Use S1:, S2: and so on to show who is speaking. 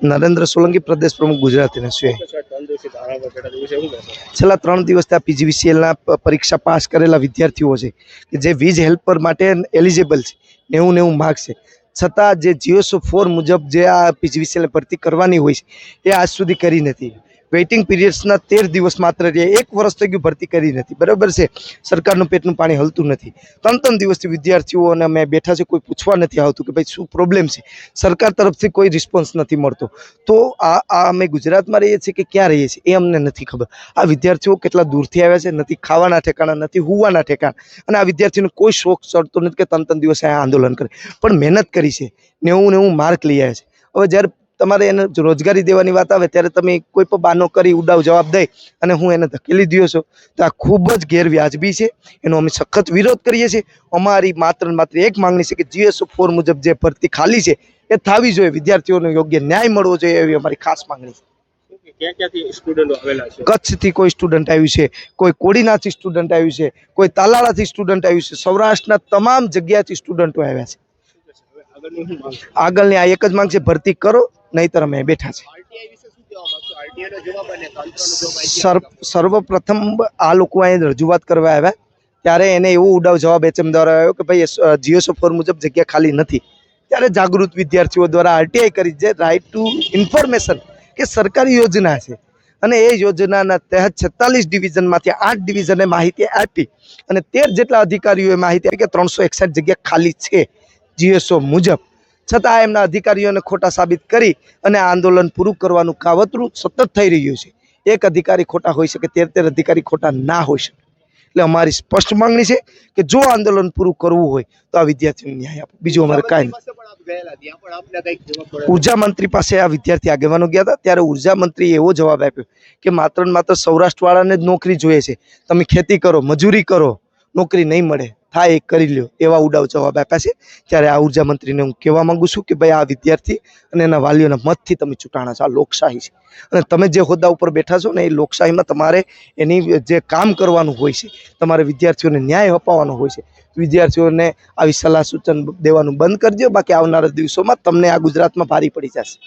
S1: नरेंद्र सोलंकी प्रदेश प्रमुख गुजरात छेल्ला 3 दिवसथी आ पीजीवीसीएल परीक्षा पास करेला विद्यार्थीओ छे के जे वीज हेल्पर माटे एलिजिबल छे 90 मार्क्स छे छतां जे GSO 4 मुजब जे आ पीजीवीसीएल भरती करवानी होय छे ए आज सुधी करी नथी। वेटिंग पीरियड्सना 13 दिवस मात्र रहे 1 वर्ष थई गयुं भरती करी नथी। बराबर छे, सरकारनुं पेटनुं पाणी हलतुं नथी। 3 दिवसथी विद्यार्थीओ अने अमे बेठा छे, कोई पूछवा नथी आवतुं के भाई शुं प्रॉब्लम छे। सरकार तरफथी कोई रिस्पोन्स नथी मळतो। तो आ अमे गुजरातमां रहीए छीए के क्यां रहीए छीए ए अમને नथी खबर। आ विद्यार्थीओ केटला दूरथी आव्या छे, नथी खावाना ठेकाणा, नथी हुवाना ठेकाणा, अने आ विद्यार्थीओने कोई शौक चढ़तो नथी के 3 दिवस आ आंदोलन करे, पण मेहनत करी छे, 90 मार्क लई आव्या छे। हवे ज्यारे તમારે એને રોજગારી દેવાની વાત આવે ત્યારે તમે કોઈ પણ બાનો કરી ઉડાવ જવાબ દઈ અને હું એને ધકેલી દો છો, તો આ ખૂબ જ ગેરવ્યાજબી છે। એનો અમે સખત વિરોધ કરીએ છીએ। અમારી માત્ર એક માંગણી છે કે GSO 4 મુજબ જે ભરતી ખાલી છે એ થવી જોઈએ, વિદ્યાર્થીઓને યોગ્ય ન્યાય મળવો જોઈએ, એવી અમારી ખાસ માંગણી છે। કચ્છથી કોઈ સ્ટુડન્ટ આવ્યું છે, કોઈ કોડીનાથી સ્ટુડન્ટ આવ્યું છે, કોઈ તાલાળાથી સ્ટુડન્ટ આવ્યું છે, સૌરાષ્ટ્રના તમામ જગ્યાથી સ્ટુડન્ટો આવ્યા છે। આગળની આ એક જ માંગ છે, ભરતી કરો, નહીતર અમે બેઠા છે। સર્વપ્રથમ આ લોકો અહીં રજૂઆત કરવા આવ્યા ત્યારે એને એવો ઉડાવ જવાબ HM દ્વારા આવ્યો કે ભાઈ GSO 4 મુજબ જગ્યા ખાલી નથી। ત્યારે જાગૃત વિદ્યાર્થીઓ દ્વારા RTI કરી જે રાइट टू इन्फॉर्मेशन કે સરકારી યોજના છે અને એ યોજનાના તહેત 46 ડિવિઝનમાંથી 8 ડિવિઝને માહિતી આપી અને 13 જેટલા અધિકારીઓએ માહિતી આપી કે 361 જગ્યા ખાલી છે GSO મુજબ। છતાં એમના અધિકારીઓને ખોટા સાબિત કરી અને આંદોલન પૂરું કરવાનું કાવતરું સતત થઈ રહ્યું છે। એક અધિકારી ખોટા હોઈ શકે, 13 અધિકારી ખોટા ના હોઈ શકે। એટલે અમારી સ્પષ્ટ માંગણી છે કે જો આંદોલન પૂરું કરવું હોય તો આ વિદ્યાર્થીઓને ન્યાય આપો, બીજું અમારે કાંઈ નહીં। ઉર્જા મંત્રી પાસે આ વિદ્યાર્થી આગેવાનો ગયા હતા ત્યારે ઉર્જા મંત્રીએ એવો જવાબ આપ્યો કે માત્ર ને માત્ર સૌરાષ્ટ્રવાળાને જ નોકરી જોઈએ છે, તમે ખેતી કરો, મજૂરી કરો, નોકરી નહીં મળે, થાય એ કરી લ્યો, એવા ઉડાવ જવાબ આપ્યા છે। ત્યારે આ ઉર્જા મંત્રીને હું કહેવા માંગુ છું કે ભાઈ આ વિદ્યાર્થી અને એના વાલીઓના મતથી તમે ચૂંટાણા છો, આ લોકશાહી છે અને તમે જે હોદ્દા ઉપર બેઠા છો ને એ લોકશાહીમાં તમારે એની જે કામ કરવાનું હોય છે, તમારે વિદ્યાર્થીઓને ન્યાય અપાવવાનો હોય છે। વિદ્યાર્થીઓને આવી સલાહ સૂચન દેવાનું બંધ કરજો, બાકી આવનારા દિવસોમાં તમને આ ગુજરાતમાં ભારી પડી જશે।